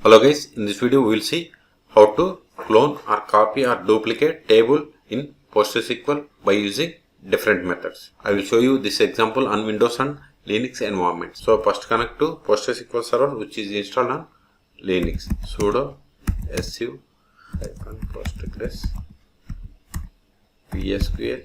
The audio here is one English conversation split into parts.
Hello guys, in this video we will see how to clone or copy or duplicate table in PostreSQL by using different methods. I will show you this example on Windows and Linux environment. So first connect to PostreSQL server which is installed on Linux. Sudo su -postgres PSQL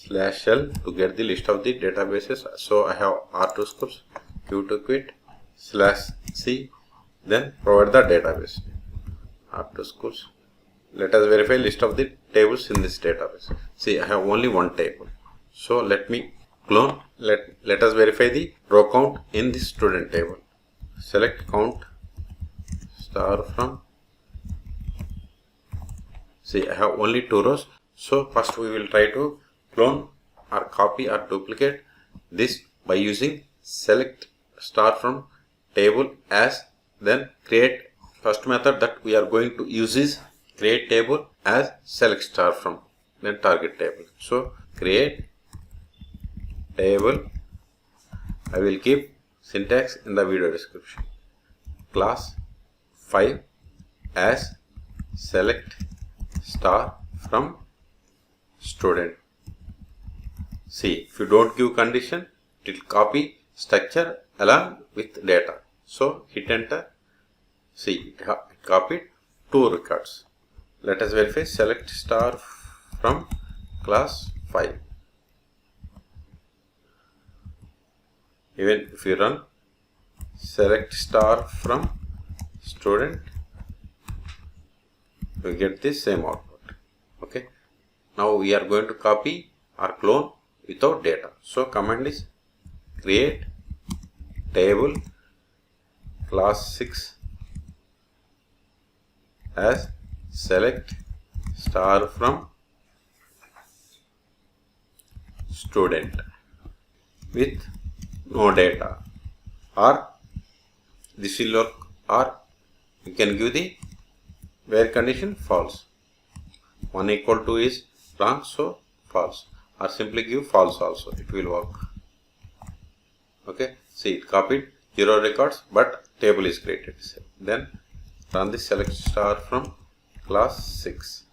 /l to get the list of the databases. So I have R2 scopes, Q to quit /c, then provide the database R2 schools. Let us verify list of the tables in this database. See, I have only one table, so let me clone. Let us verify the row count in this student table. Select count star from. See, I have only 2 rows, so first we will try to clone or copy or duplicate this by using select star from table as, then create. First method that we are going to use is create table as select star from, then target table. So create table, I will keep syntax in the video description. Class 5 as select star from student. See, if you don't give condition, it will copy structure along with data. So hit enter. See, it copied 2 records. Let us verify select star from class 5. Even if you run select star from student, you get the same output. Okay. Now we are going to copy or clone without data. So command is create table class 6 as select star from student with no data, or this will work, or you can give the where condition false. 1 equal to is wrong, so false, or simply give false also, it will work. Okay, see, it copied 0 records but table is created. Then run the select star from class 6.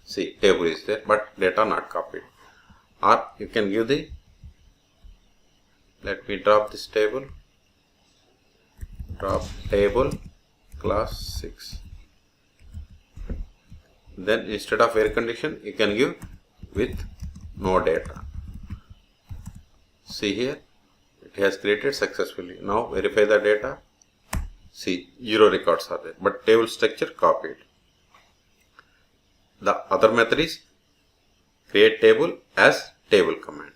See, table is there but data not copied. Or you can give the, let me drop this table, drop table class 6. Then instead of where condition you can give with no data. See here, it has created successfully. Now verify the data. See, 0 records are there, but table structure copied. The other method is create table as table command.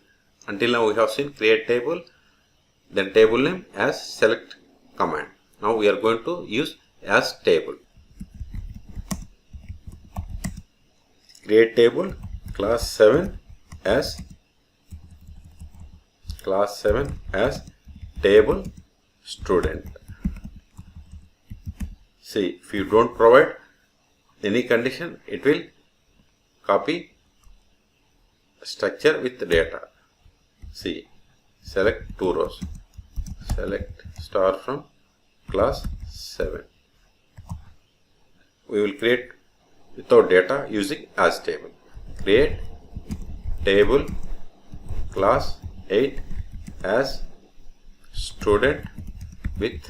Until now we have seen create table, then table name as select command. Now we are going to use as table. Create table class 7 as table student. See, if you don't provide any condition, it will copy structure with data. See, select 2 rows, select star from class 7. We will create without data using as table. Create table class 8 as student with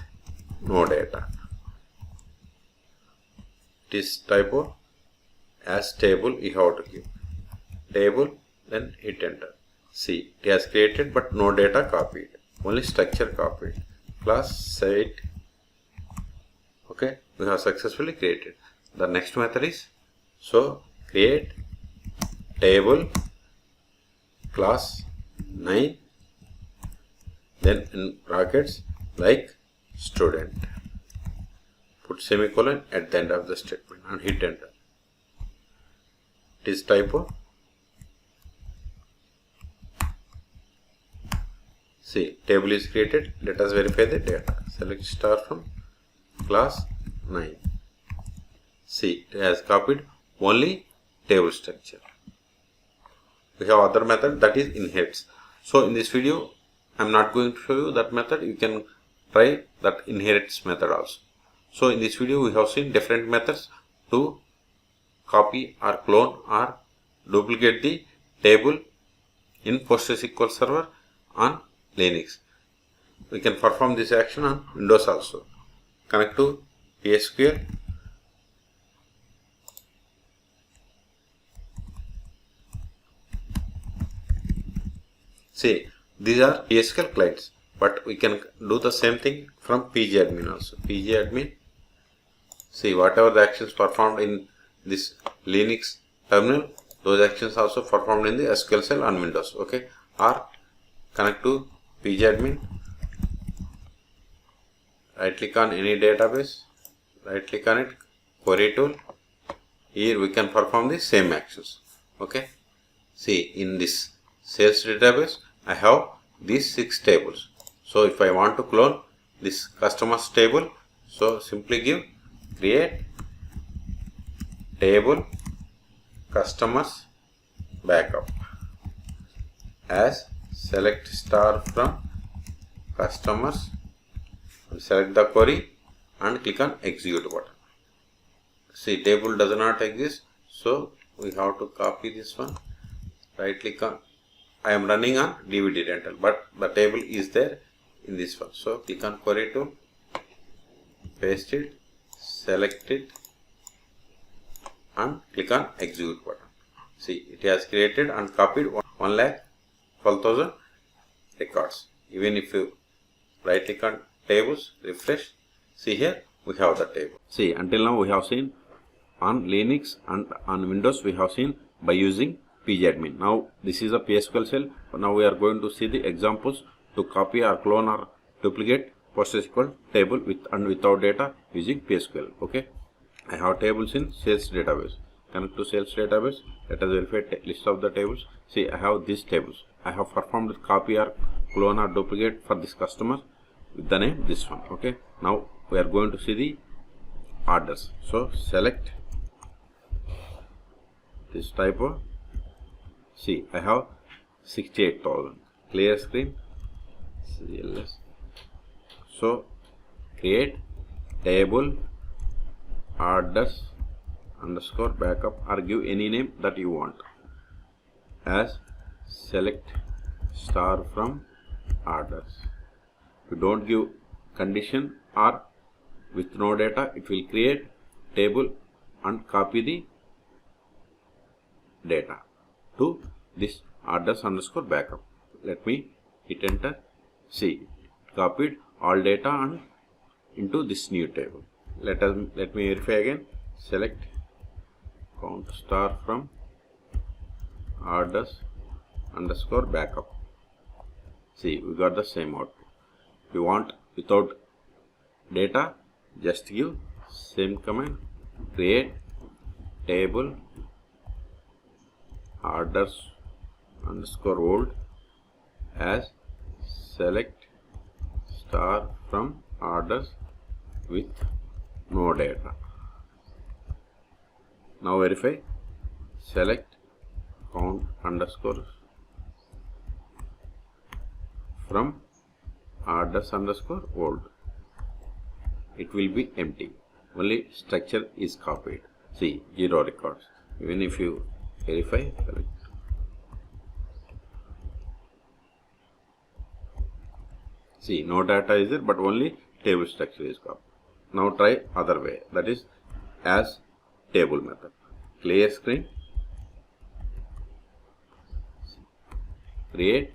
no data. This typo as table you have to give table, then hit enter. See, it has created but no data copied, only structure copied. Class 8. Okay, we have successfully created. The next method is, so create table class 9, then in brackets like student. Put semicolon at the end of the statement and hit enter. It is typo. See, table is created. Let us verify the data. Select star from class 9. See, it has copied only table structure. We have other method that is inherits. So in this video I am not going to show you that method. You can try that inherits method also. So in this video we have seen different methods to copy or clone or duplicate the table in PostgreSQL server on Linux. We can perform this action on Windows also. Connect to PSQL. See, these are PSQL clients, but we can do the same thing from PGAdmin also. PGAdmin. See, whatever the actions performed in this Linux terminal, those actions also performed in the SQL cell on Windows. Okay, or connect to PGAdmin. Right click on any database, right click on it, query tool. Here we can perform the same actions. Okay, see, in this sales database I have these 6 tables. So if I want to clone this customers table, so simply give create table customers backup as select star from customers, select the query and click on execute button. See, table does not exist, so we have to copy this one. Right click on, I am running on DVD rental, but the table is there in this one. So click on query tool, paste it, select it and click on execute button. See, it has created and copied 1,12,000 records. Even if you right click on tables, refresh, see here we have the table. See, until now we have seen on Linux and on Windows we have seen by using PGAdmin. Now this is a PSQL shell. Now we are going to see the examples to copy or clone or duplicate PostgreSQL table with and without data using PSQL. Okay, I have tables in sales database. Connect to sales database. Let us verify list of the tables. See, I have these tables. I have performed copy or clone or duplicate for this customer with the name this one. Okay, now we are going to see the orders. So select this type of, see, I have 68,000. Clear screen, CLS. So create table orders underscore backup or give any name that you want as select star from orders. If you don't give condition or with no data, it will create table and copy the data to this orders underscore backup. Let me hit enter. See, copied all data and into this new table. Let me verify again. Select count star from orders underscore backup. See, we got the same output. If you want without data, just give same command, create table orders underscore old as select star from orders with no data. Now verify, select count underscore from orders underscore old. It will be empty, only structure is copied. See, 0 records. Even if you verify, select. See, no data is there, but only table structure is copied. Now try other way, that is as table method. Clear screen, create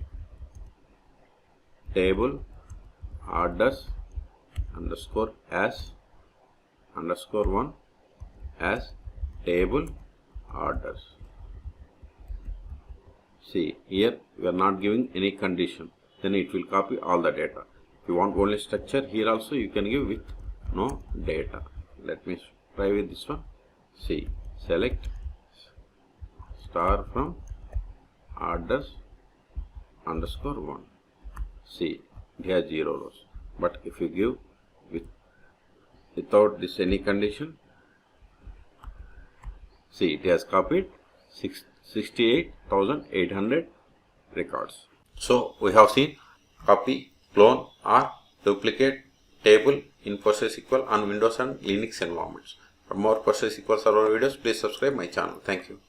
table orders underscore as underscore 1 as table orders. See, here we are not giving any condition, then it will copy all the data. If you want only structure, here also you can give with no data. Let me try with this one. See, select star from orders underscore 1. See, it has 0 rows. But if you give without this any condition, see, it has copied 68,800 records. So we have seen copy, clone or duplicate table in PostgreSQL on Windows and Linux environments. For more PostgreSQL server videos, please subscribe my channel. Thank you.